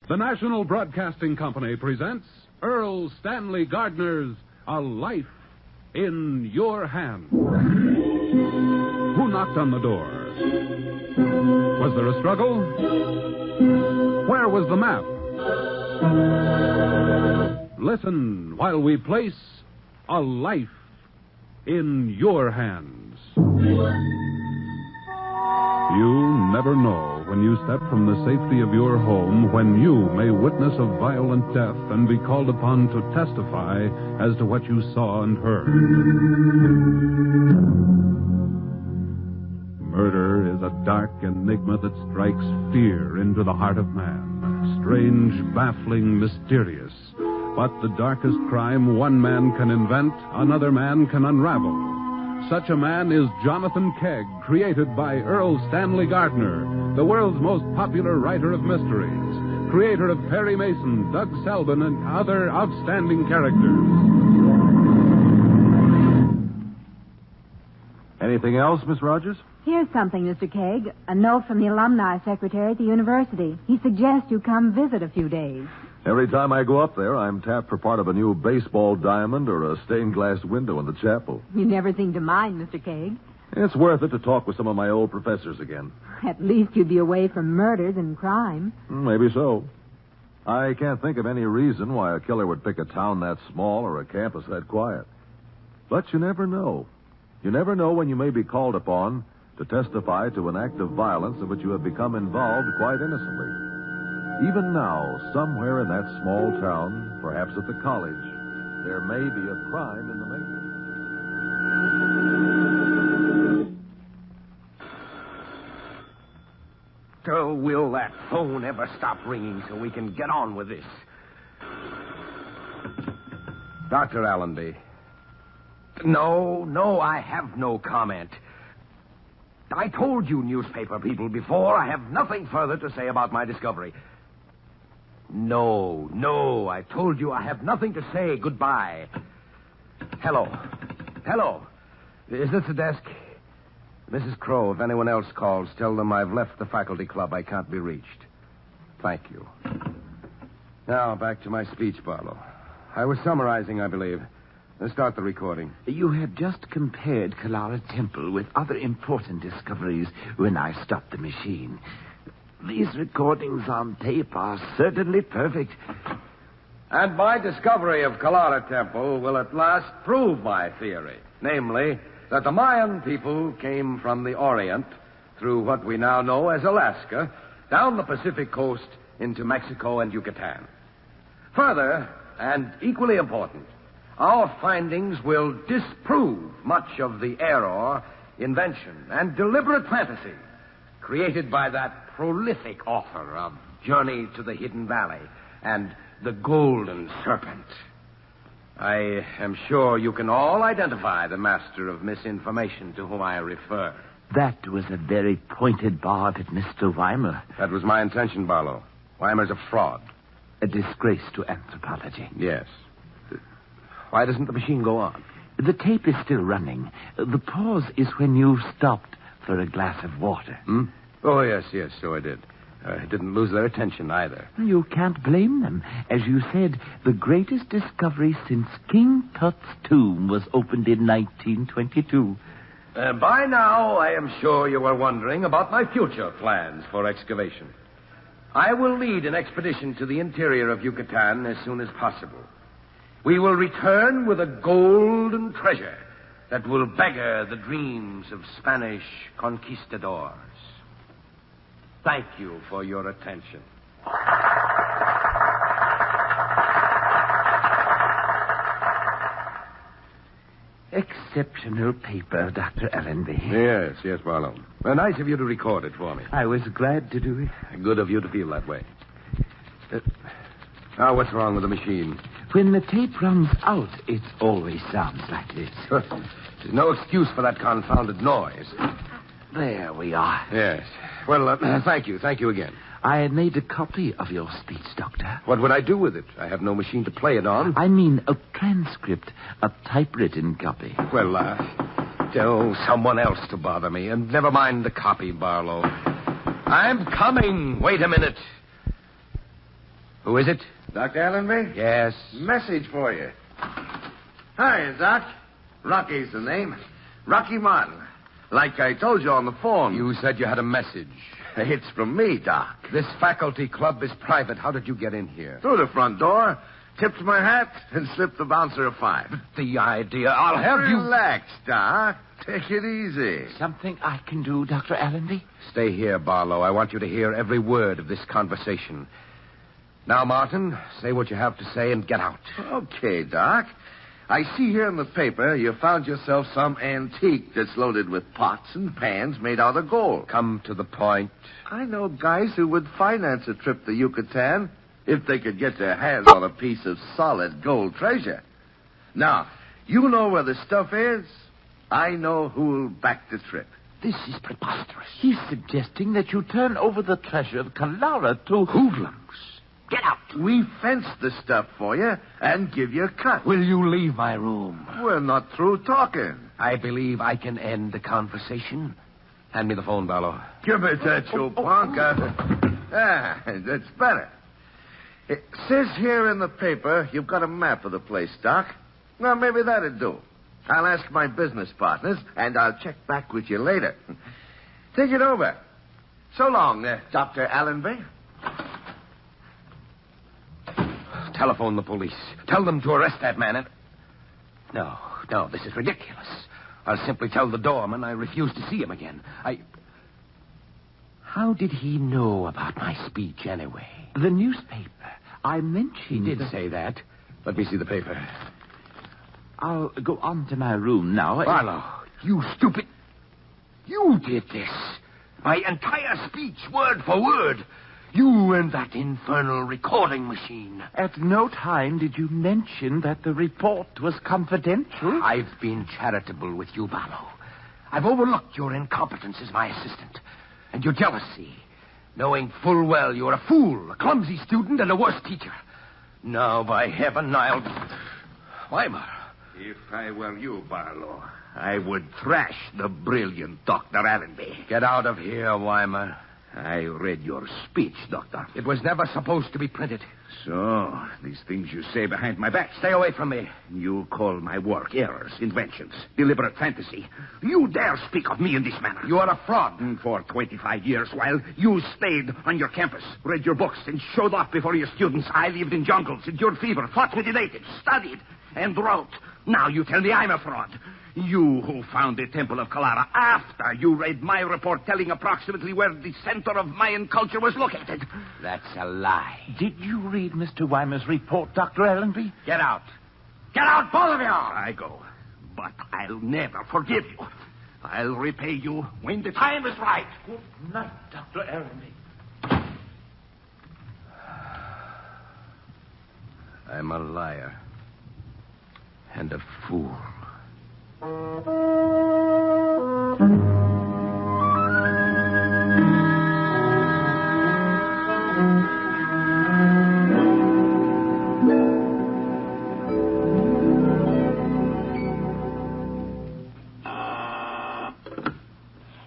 The National Broadcasting Company presents Erle Stanley Gardner's A Life in Your Hands. Who knocked on the door? Was there a struggle? Where was the map? Listen while we place A Life in Your Hands. You never know when you step from the safety of your home when you may witness a violent death and be called upon to testify as to what you saw and heard. Murder is a dark enigma that strikes fear into the heart of man. Strange, baffling, mysterious. But the darkest crime one man can invent, another man can unravel. Such a man is Jonathan Kegg, created by Erle Stanley Gardner, the world's most popular writer of mysteries, creator of Perry Mason, Doug Selden, and other outstanding characters. Anything else, Miss Rogers? Here's something, Mr. Kegg. A note from the alumni secretary at the university. He suggests you come visit a few days. Every time I go up there, I'm tapped for part of a new baseball diamond or a stained glass window in the chapel. You never seem to mind, Mr. Kegg. It's worth it to talk with some of my old professors again. At least you'd be away from murders and crime. Maybe so. I can't think of any reason why a killer would pick a town that small or a campus that quiet. But you never know. You never know when you may be called upon to testify to an act of violence in which you have become involved quite innocently. Even now, somewhere in that small town, perhaps at the college, there may be a crime in the making. Oh, will that phone ever stop ringing so we can get on with this? Dr. Alanby. No, I have no comment. I told you newspaper people before, I have nothing further to say about my discovery. No, I told you I have nothing to say. Goodbye. Hello. Is this the desk? Mrs. Crow, if anyone else calls, tell them I've left the faculty club. I can't be reached. Thank you. Now, back to my speech, Barlow. I was summarizing, I believe. Let's start the recording. You had just compared Clara Temple with other important discoveries when I stopped the machine. These recordings on tape are certainly perfect. And my discovery of Clara Temple will at last prove my theory. Namely, that the Mayan people came from the Orient through what we now know as Alaska, down the Pacific coast into Mexico and Yucatan. Further, and equally important, our findings will disprove much of the error, invention, and deliberate fantasy created by that prolific author of Journey to the Hidden Valley and The Golden Serpent. I am sure you can all identify the master of misinformation to whom I refer. That was a very pointed barb at Mr. Weimer. That was my intention, Barlow. Weimer's a fraud. A disgrace to anthropology. Yes. Why doesn't the machine go on? The tape is still running. The pause is when you stopped for a glass of water. Oh, yes, so I did. I didn't lose their attention either. You can't blame them. As you said, the greatest discovery since King Tut's tomb was opened in 1922. By now, I am sure you are wondering about my future plans for excavation. I will lead an expedition to the interior of Yucatan as soon as possible. We will return with a golden treasure that will beggar the dreams of Spanish conquistadors. Thank you for your attention. Exceptional paper, Dr. Alanby. Yes, Barlow. Nice of you to record it for me. I was glad to do it. Good of you to feel that way. Now, what's wrong with the machine? When the tape runs out, it always sounds like this. There's no excuse for that confounded noise. There we are. Yes. Well, thank you. Thank you again. I had made a copy of your speech, Doctor. What would I do with it? I have no machine to play it on. I mean a transcript, a typewritten copy. Well, tell someone else to bother me, and never mind the copy, Barlow. I'm coming. Wait a minute. Who is it? Dr. Alanby? Yes. Message for you. Hi, Doc. Rocky's the name. Rocky Martin. Like I told you on the phone. You said you had a message. It's from me, Doc. This faculty club is private. How did you get in here? Through the front door, tipped my hat, and slipped the bouncer a $5. The idea. I'll have you... Relax, Doc. Take it easy. Something I can do, Dr. Alanby? Stay here, Barlow. I want you to hear every word of this conversation. Now, Martin, say what you have to say and get out. Okay, Doc. I see here in the paper you found yourself some antique that's loaded with pots and pans made out of gold. Come to the point. I know guys who would finance a trip to Yucatan if they could get their hands on a piece of solid gold treasure. Now, you know where the stuff is. I know who'll back the trip. This is preposterous. He's suggesting that you turn over the treasure of Kalara to hoodlums. Get out. We fence the stuff for you and give you a cut. Will you leave my room? We're not through talking. I believe I can end the conversation. Hand me the phone, Barlow. Give it that, you punk. That's better. It says here in the paper you've got a map of the place, Doc. Well, maybe that'd do. I'll ask my business partners, and I'll check back with you later. Think it over. So long, Dr. Alanby. Telephone the police. Tell them to arrest that man and... No, this is ridiculous. I'll simply tell the doorman I refuse to see him again. How did he know about my speech anyway? The newspaper. I mentioned... He did say that. Let me see the paper. I'll go on to my room now. Barlow, you stupid... You did this. My entire speech, word for word. You and that infernal recording machine. At no time did you mention that the report was confidential. I've been charitable with you, Barlow. I've overlooked your incompetence as my assistant. And your jealousy. Knowing full well you're a fool, a clumsy student, and a worse teacher. Now, by heaven, I'll... Weimar. If I were you, Barlow, I would thrash the brilliant Dr. Alanby. Get out of here, Weimar. I read your speech, Doctor. It was never supposed to be printed. So, these things you say behind my back. Stay away from me. You call my work errors, inventions, deliberate fantasy. You dare speak of me in this manner. You are a fraud. For 25 years, while you stayed on your campus, read your books, and showed off before your students, I lived in jungles, endured fever, fought with the natives, studied, and wrote. Now you tell me I'm a fraud. You who found the Temple of Kalara after you read my report telling approximately where the center of Mayan culture was located. That's a lie. Did you read Mr. Weimer's report, Dr. Alanby? Get out. Get out, both of you! I go. But I'll never forgive you. I'll repay you when the time is right. Good night, Dr. Alanby. I'm a liar. And a fool.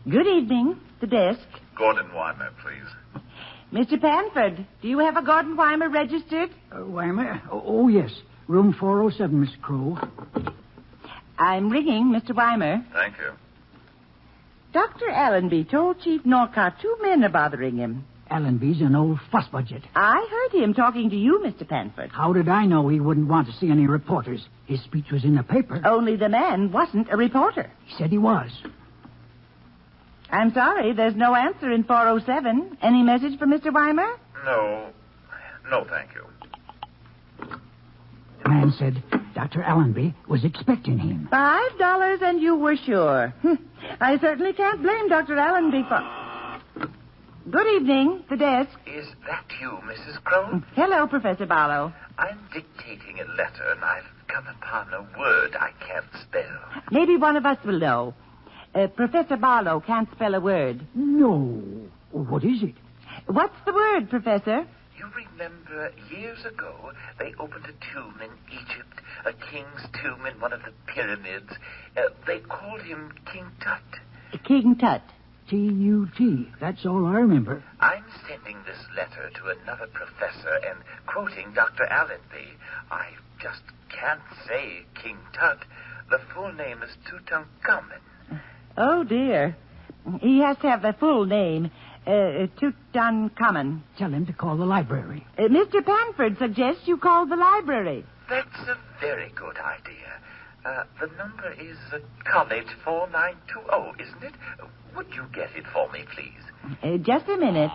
Good evening. The desk. Gordon Weimer, please. Mr. Panford, do you have a Gordon Weimer registered? Weimer? Oh, yes. Room 407, Miss Crow. I'm ringing Mr. Weimer. Thank you. Dr. Alanby told Chief Norcott 2 men are bothering him. Alanby's an old fuss budget. I heard him talking to you, Mr. Panford. How did I know he wouldn't want to see any reporters? His speech was in the paper. Only the man wasn't a reporter. He said he was. I'm sorry, there's no answer in 407. Any message for Mr. Weimer? No, thank you. The man said Dr. Alanby was expecting him. $5 and you were sure. I certainly can't blame Dr. Alanby for... Good evening, the desk. Is that you, Mrs. Crow? Hello, Professor Barlow. I'm dictating a letter, and I've come upon a word I can't spell. Maybe one of us will know. Professor Barlow can't spell a word. No. What is it? What's the word, Professor? You remember years ago they opened a tomb in Egypt, a king's tomb in one of the pyramids. They called him King Tut. King Tut. T-U-T. That's all I remember. I'm sending this letter to another professor and quoting Dr. Alanby. I just can't say King Tut. The full name is Tutankhamun. Oh, dear. He has to have the full name. Tutankhamun. Tell him to call the library. Mr. Panford suggests you call the library. That's a very good idea. The number is College 4920, isn't it? Would you get it for me, please? Just a minute.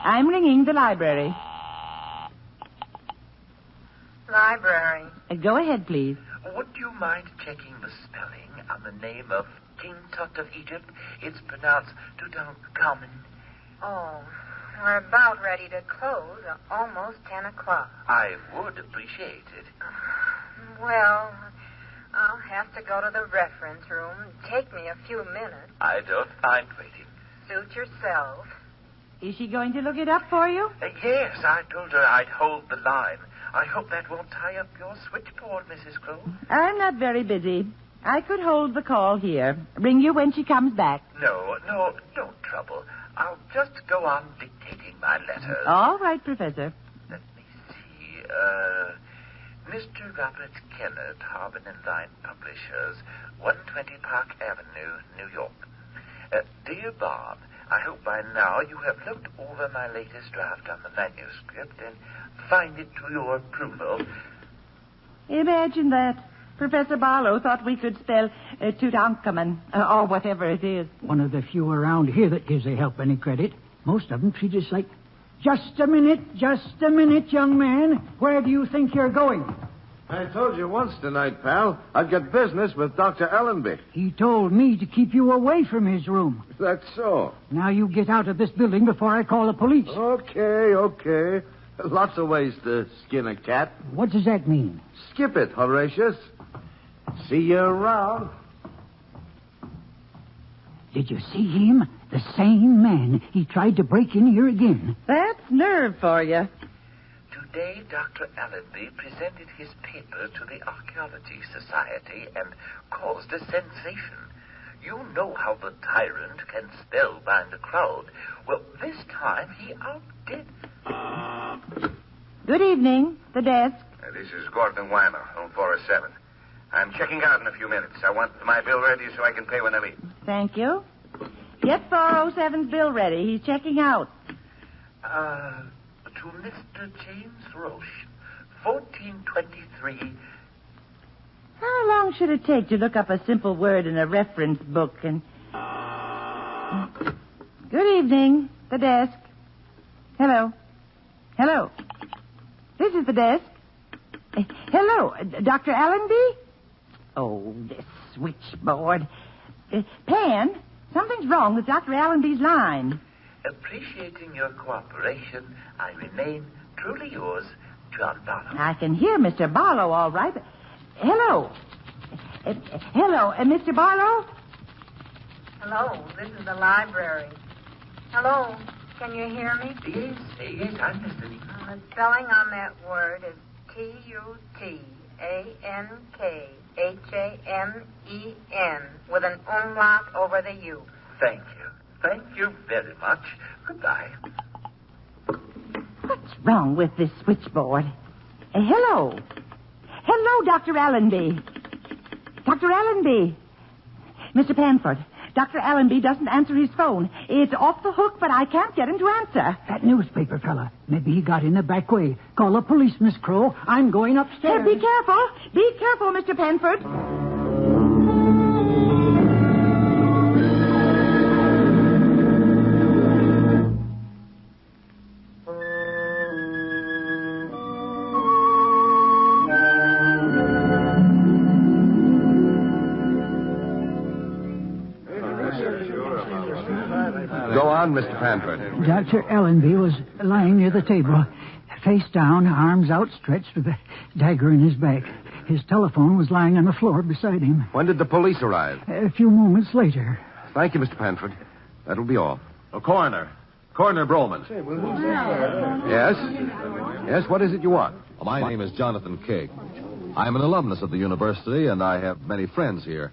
I'm ringing the library. Library. Go ahead, please. Would you mind checking the spelling on the name of King Tut of Egypt? It's pronounced Tutankhamun. Oh, we're about ready to close. Almost 10 o'clock. I would appreciate it. Well, I'll have to go to the reference room. Take me a few minutes. I don't mind waiting. Suit yourself. Is she going to look it up for you? Yes, I told her I'd hold the line. I hope that won't tie up your switchboard, Mrs. Crow. I'm not very busy. I could hold the call here. Ring you when she comes back. No trouble. I'll just go on dictating my letters. All right, Professor. Let me see. Mr. Robert Kennett, Harbin and Vine Publishers, 120 Park Avenue, New York. Dear Bob, I hope by now you have looked over my latest draft on the manuscript and find it to your approval. Imagine that. Professor Barlow thought we could spell Tutankhamun, or whatever it is. One of the few around here that gives a help any credit. Most of them treat us like... Just a minute, young man. Where do you think you're going? I told you once tonight, pal, I'd get business with Dr. Alanby. He told me to keep you away from his room. That's so. Now you get out of this building before I call the police. Okay. Lots of ways to skin a cat. What does that mean? Skip it, Horatius. See you around. Did you see him? The same man. He tried to break in here again. That's nerve for you. Today, Dr. Alanby presented his paper to the Archaeology Society and caused a sensation. You know how the tyrant can spellbind a crowd. Well, this time he outdid. Good evening. The desk. This is Gordon Weimer, room 407. I'm checking out in a few minutes. I want my bill ready so I can pay when I leave. Thank you. Get 407's bill ready. He's checking out. To Mr. James Roche, 1423. How long should it take to look up a simple word in a reference book and... Good evening. The desk. Hello. This is the desk. Hello. Dr. Alanby? Oh, this switchboard. Pan, something's wrong with Dr. Allenby's line. Appreciating your cooperation, I remain truly yours, John Barlow. I can hear Mr. Barlow all right. Hello. Hello, Mr. Barlow? Hello, this is the library. Hello, can you hear me? Yes, I'm listening. The spelling on that word is Tutankhamen with an umlaut over the U. Thank you very much. Goodbye. What's wrong with this switchboard? Hello, Dr. Alanby. Dr. Alanby. Mr. Panford, Dr. Alanby doesn't answer his phone. It's off the hook, but I can't get him to answer. That newspaper fella. Maybe he got in the back way. Call the police, Miss Crow. I'm going upstairs. Be careful. Be careful, Mr. Panford. Go on, Mr. Panford. Dr. Alanby was lying near the table, face down, arms outstretched with a dagger in his back. His telephone was lying on the floor beside him. When did the police arrive? A few moments later. Thank you, Mr. Panford. That'll be all. Coroner Bowman. Yes, what is it you want? My name is Jonathan Kegg. I'm an alumnus of the university, and I have many friends here.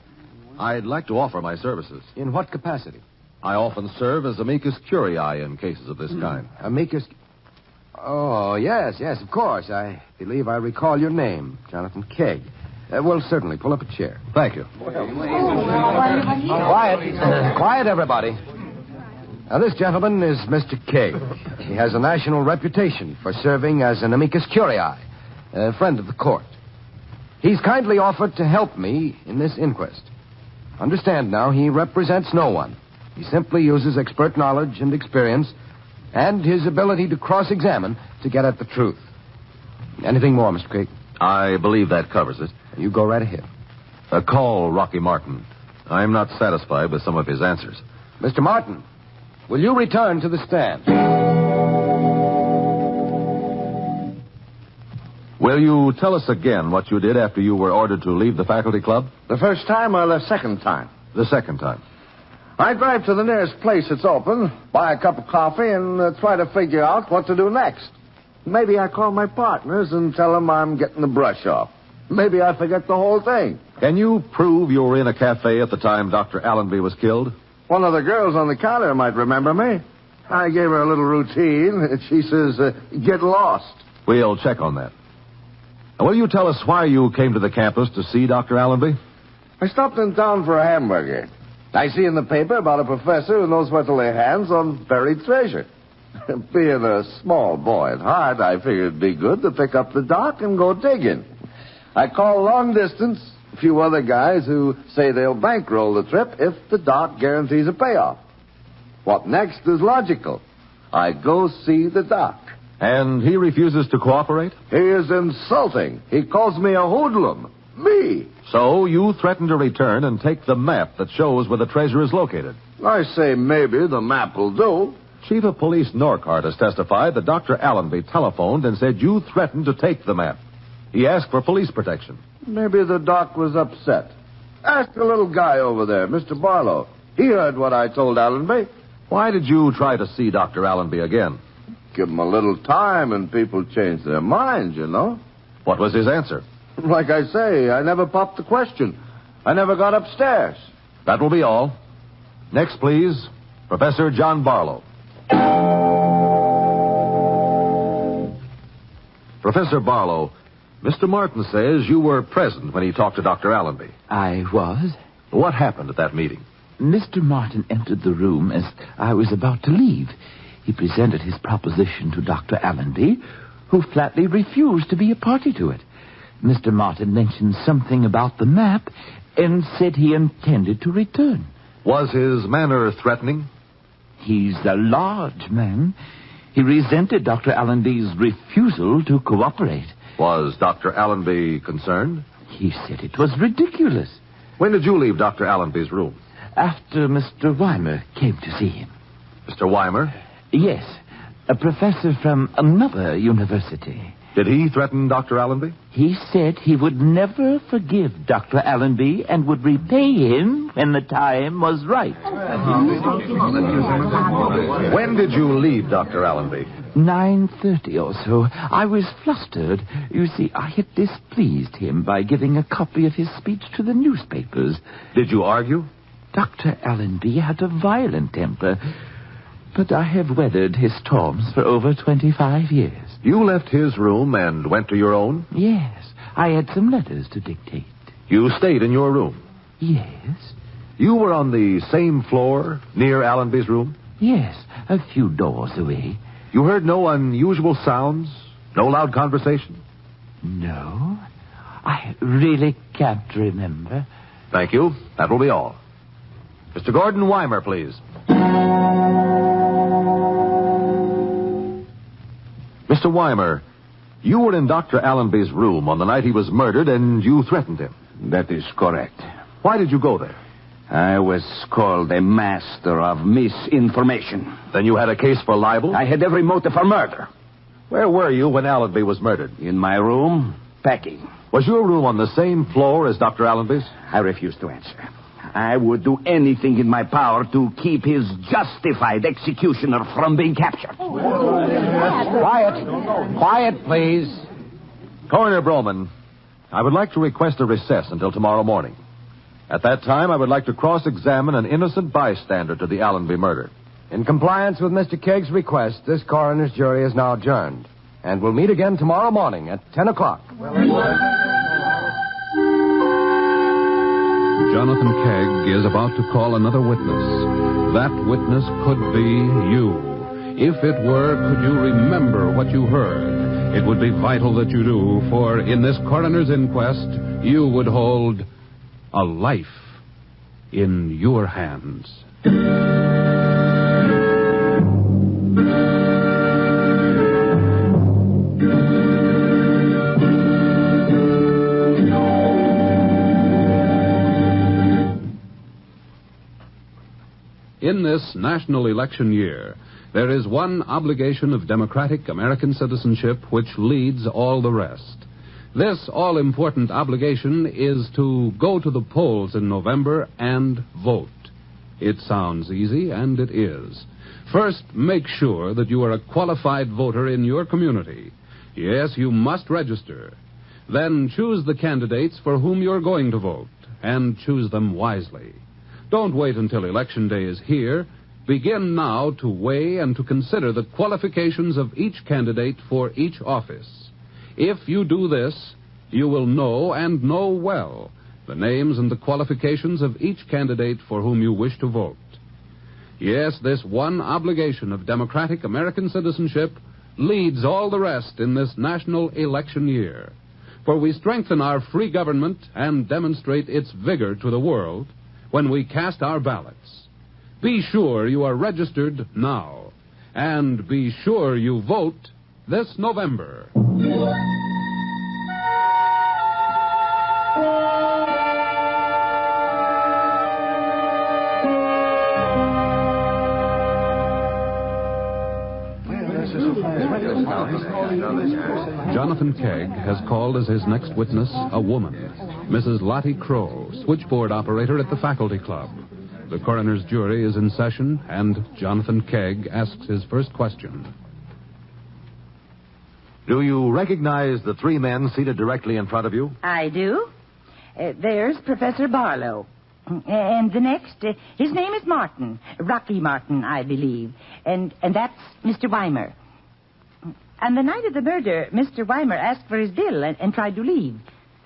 I'd like to offer my services. In what capacity? I often serve as amicus curiae in cases of this kind. Amicus... Oh, yes, of course. I believe I recall your name, Jonathan Kegg. Well, certainly. Pull up a chair. Thank you. Quiet, everybody. Now, this gentleman is Mr. Kegg. He has a national reputation for serving as an amicus curiae, a friend of the court. He's kindly offered to help me in this inquest. Understand now, he represents no one. He simply uses expert knowledge and experience and his ability to cross-examine to get at the truth. Anything more, Mr. Kegg? I believe that covers it. You go right ahead. Call Rocky Martin. I'm not satisfied with some of his answers. Mr. Martin, will you return to the stand? Will you tell us again what you did after you were ordered to leave the faculty club? The first time or the second time? The second time. I drive to the nearest place that's open, buy a cup of coffee, and try to figure out what to do next. Maybe I call my partners and tell them I'm getting the brush off. Maybe I forget the whole thing. Can you prove you were in a cafe at the time Dr. Alanby was killed? One of the girls on the counter might remember me. I gave her a little routine, and she says, get lost. We'll check on that. Now, will you tell us why you came to the campus to see Dr. Alanby? I stopped in town for a hamburger. I see in the paper about a professor who knows where to lay hands on buried treasure. Being a small boy at heart, I figured it'd be good to pick up the doc and go digging. I call long distance a few other guys who say they'll bankroll the trip if the doc guarantees a payoff. What next is logical. I go see the doc. And he refuses to cooperate? He is insulting. He calls me a hoodlum. Me. So you threaten to return and take the map that shows where the treasure is located. I say maybe the map will do. Chief of Police Norcart has testified that Dr. Alanby telephoned and said you threatened to take the map. He asked for police protection. Maybe the doc was upset. Ask the little guy over there, Mr. Barlow. He heard what I told Alanby. Why did you try to see Dr. Alanby again? Give him a little time and people change their minds, you know. What was his answer? Like I say, I never popped the question. I never got upstairs. That will be all. Next, please, Professor John Barlow. Professor Barlow, Mr. Martin says you were present when he talked to Dr. Alanby. I was. What happened at that meeting? Mr. Martin entered the room as I was about to leave. He presented his proposition to Dr. Alanby, who flatly refused to be a party to it. Mr. Martin mentioned something about the map and said he intended to return. Was his manner threatening? He's a large man. He resented Dr. Alanby's refusal to cooperate. Was Dr. Alanby concerned? He said it was ridiculous. When did you leave Dr. Alanby's room? After Mr. Weimer came to see him. Mr. Weimer? Yes, a professor from another university. Did he threaten Dr. Alanby? He said he would never forgive Dr. Alanby and would repay him when the time was right. When did you leave Dr. Alanby? 9:30 or so. I was flustered. You see, I had displeased him by giving a copy of his speech to the newspapers. Did you argue? Dr. Alanby had a violent temper, but I have weathered his storms for over 25 years. You left his room and went to your own? Yes. I had some letters to dictate. You stayed in your room? Yes. You were on the same floor near Alanby's room? Yes, a few doors away. You heard no unusual sounds? No loud conversation? No. I really can't remember. Thank you. That will be all. Mr. Gordon Weimer, please. Mr. Weimer, you were in Dr. Alanby's room on the night he was murdered, and you threatened him. That is correct. Why did you go there? I was called a master of misinformation. Then you had a case for libel? I had every motive for murder. Where were you when Alanby was murdered? In my room, packing. Was your room on the same floor as Dr. Alanby's? I refuse to answer. I would do anything in my power to keep his justified executioner from being captured. Quiet, please. Coroner Bowman, I would like to request a recess until tomorrow morning. At that time, I would like to cross-examine an innocent bystander to the Alanby murder. In compliance with Mr. Kegg's request, this coroner's jury is now adjourned. And we'll meet again tomorrow morning at 10 o'clock. Jonathan Kegg is about to call another witness. That witness could be you. If it were, could you remember what you heard? It would be vital that you do, for in this coroner's inquest, you would hold a life in your hands. In this national election year, there is one obligation of democratic American citizenship which leads all the rest. This all-important obligation is to go to the polls in November and vote. It sounds easy, and it is. First, make sure that you are a qualified voter in your community. Yes, you must register. Then choose the candidates for whom you're going to vote, and choose them wisely. Don't wait until Election Day is here. Begin now to weigh and to consider the qualifications of each candidate for each office. If you do this, you will know, and know well, the names and the qualifications of each candidate for whom you wish to vote. Yes, this one obligation of democratic American citizenship leads all the rest in this national election year. For we strengthen our free government and demonstrate its vigor to the world when we cast our ballots. Be sure you are registered now, and be sure you vote this November. Jonathan Kegg has called as his next witness a woman, Mrs. Lottie Crow, switchboard operator at the faculty club. The coroner's jury is in session, and Jonathan Kegg asks his first question. Do you recognize the three men seated directly in front of you? I do. There's Professor Barlow. And the next, his name is Martin. Rocky Martin, I believe. And that's Mr. Weimer. On the night of the murder, Mr. Weimer asked for his bill and tried to leave.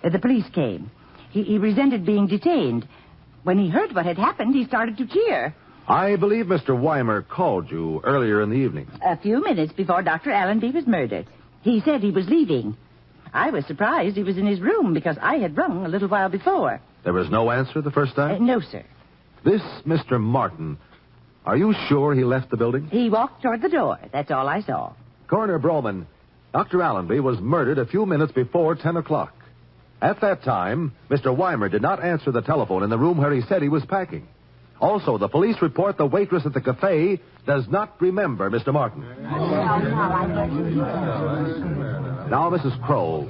The police came. He resented being detained. When he heard what had happened, he started to cheer. I believe Mr. Weimer called you earlier in the evening. A few minutes before Dr. Alanby was murdered. He said he was leaving. I was surprised he was in his room because I had rung a little while before. There was no answer the first time? No, sir. This Mr. Martin, are you sure he left the building? He walked toward the door. That's all I saw. Coroner Bowman, Dr. Alanby was murdered a few minutes before 10 o'clock. At that time, Mr. Weimer did not answer the telephone in the room where he said he was packing. Also, the police report the waitress at the cafe does not remember Mr. Martin. Now, Mrs. Crow,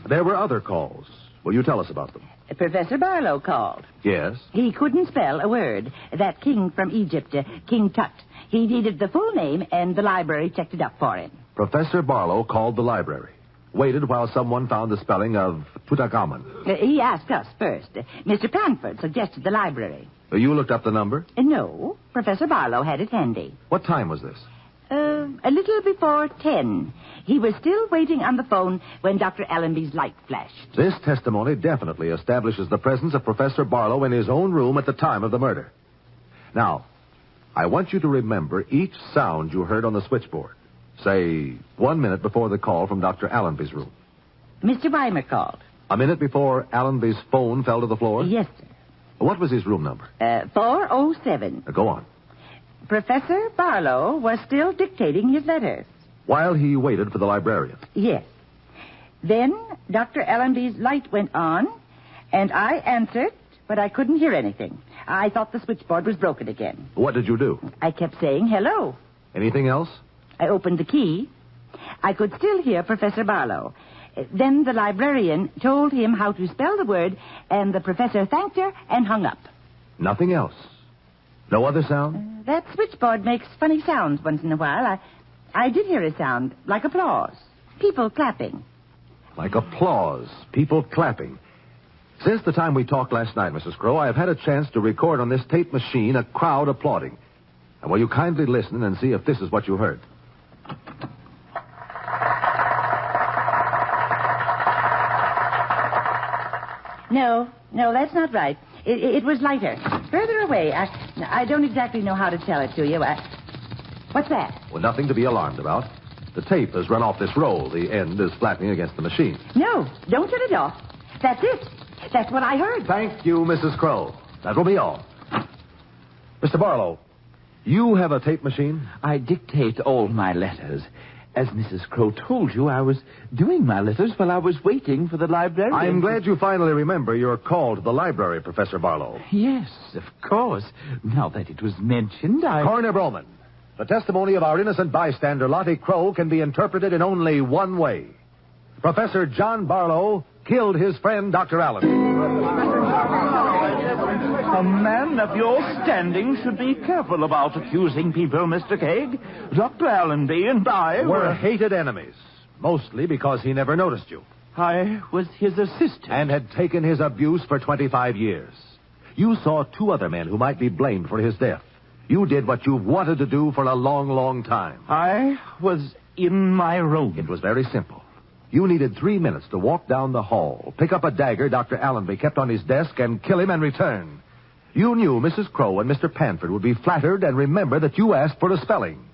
there were other calls. Will you tell us about them? Professor Barlow called. Yes? He couldn't spell a word. That king from Egypt, King Tut. He needed the full name, and the library checked it up for him. Professor Barlow called the library. Waited while someone found the spelling of Tutankhamun. He asked us first. Mr. Panford suggested the library. You looked up the number? No. Professor Barlow had it handy. What time was this? A little before 10. He was still waiting on the phone when Dr. Alanby's light flashed. This testimony definitely establishes the presence of Professor Barlow in his own room at the time of the murder. Now, I want you to remember each sound you heard on the switchboard. Say, 1 minute before the call from Dr. Alanby's room. Mr. Weimer called. A minute before Alanby's phone fell to the floor? Yes, sir. What was his room number? 407. Go on. Professor Barlow was still dictating his letter. While he waited for the librarian? Yes. Then Dr. Alanby's light went on, and I answered, but I couldn't hear anything. I thought the switchboard was broken again. What did you do? I kept saying hello. Anything else? I opened the key. I could still hear Professor Barlow. Then the librarian told him how to spell the word, and the professor thanked her and hung up. Nothing else? No other sound? That switchboard makes funny sounds once in a while. I did hear a sound, like applause. People clapping. Like applause. People clapping. Since the time we talked last night, Mrs. Crow, I have had a chance to record on this tape machine a crowd applauding. And will you kindly listen and see if this is what you heard? No, that's not right. It was lighter. Further away. I don't exactly know how to tell it to you. What's that? Well, nothing to be alarmed about. The tape has run off this roll. The end is flattening against the machine. No, don't turn it off. That's it. That's what I heard. Thank you, Mrs. Crow. That will be all. Mr. Barlow, you have a tape machine? I dictate all my letters. As Mrs. Crow told you, I was doing my letters while I was waiting for the librarian. I'm glad you finally remember your call to the library, Professor Barlow. Yes, of course. Now that it was mentioned, Coroner Bowman, the testimony of our innocent bystander, Lottie Crow, can be interpreted in only one way. Professor John Barlow killed his friend, Dr. Allen. A man of your standing should be careful about accusing people, Mr. Kegg. Dr. Alanby and I were hated enemies, mostly because he never noticed you. I was his assistant. And had taken his abuse for 25 years. You saw two other men who might be blamed for his death. You did what you've wanted to do for a long, long time. I was in my room. It was very simple. You needed 3 minutes to walk down the hall, pick up a dagger Dr. Alanby kept on his desk, and kill him and return. You knew Mrs. Crow and Mr. Panford would be flattered and remember that you asked for a spelling.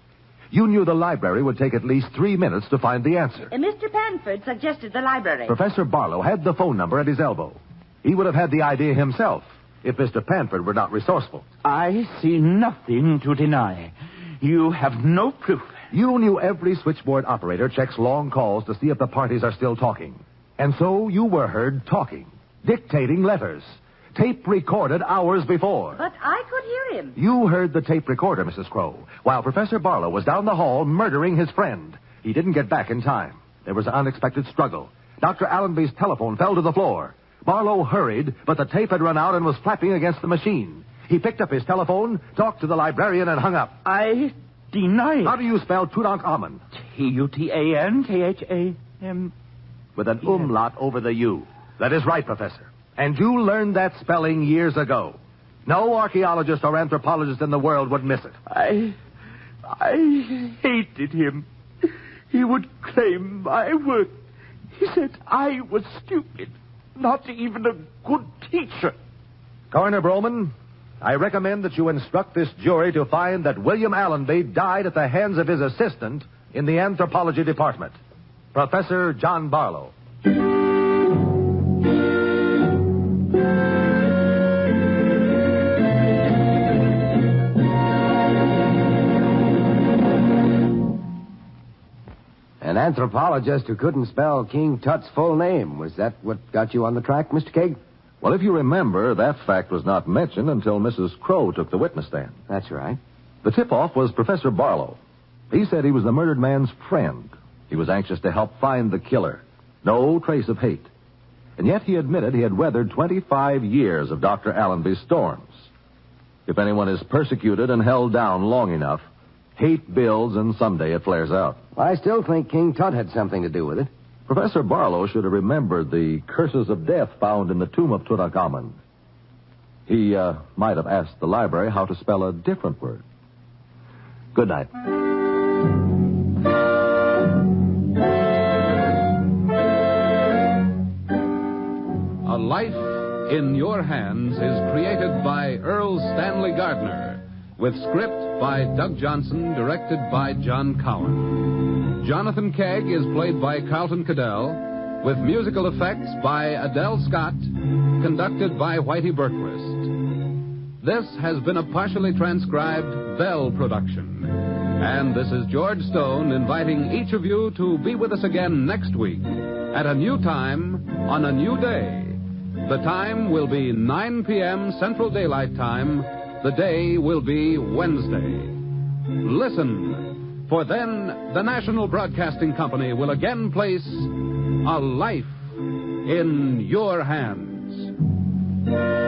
You knew the library would take at least 3 minutes to find the answer. Mr. Panford suggested the library. Professor Barlow had the phone number at his elbow. He would have had the idea himself if Mr. Panford were not resourceful. I see nothing to deny. You have no proof. You knew every switchboard operator checks long calls to see if the parties are still talking. And so you were heard talking, dictating letters. Tape recorded hours before. But I could hear him. You heard the tape recorder, Mrs. Crow, while Professor Barlow was down the hall murdering his friend. He didn't get back in time. There was an unexpected struggle. Dr. Allenby's telephone fell to the floor. Barlow hurried, but the tape had run out and was flapping against the machine. He picked up his telephone, talked to the librarian, and hung up. I deny it. How do you spell Tutankhamun? Tutankham. With an umlaut over the U. That is right, Professor. And you learned that spelling years ago. No archaeologist or anthropologist in the world would miss it. I hated him. He would claim my work. He said I was stupid, not even a good teacher. Coroner Bowman, I recommend that you instruct this jury to find that William Alanby died at the hands of his assistant in the anthropology department, Professor John Barlow. An anthropologist who couldn't spell King Tut's full name. Was that what got you on the track, Mr. Kegg? Well, if you remember, that fact was not mentioned until Mrs. Crow took the witness stand. That's right. The tip-off was Professor Barlow. He said he was the murdered man's friend. He was anxious to help find the killer. No trace of hate. And yet he admitted he had weathered 25 years of Dr. Allenby's storms. If anyone is persecuted and held down long enough, hate builds and someday it flares out. Well, I still think King Tut had something to do with it. Professor Barlow should have remembered the curses of death found in the tomb of Tutankhamun. He might have asked the library how to spell a different word. Good night. A Life in Your Hands is created by Erle Stanley Gardner, with script by Doug Johnson, directed by John Cowan. Jonathan Kegg is played by Carlton Kadell, with musical effects by Adele Scott, conducted by Whitey Berquist. This has been a partially transcribed Bell production. And this is George Stone inviting each of you to be with us again next week at a new time on a new day. The time will be 9 p.m. Central Daylight Time. The day will be Wednesday. Listen, for then the National Broadcasting Company will again place A Life in Your Hands.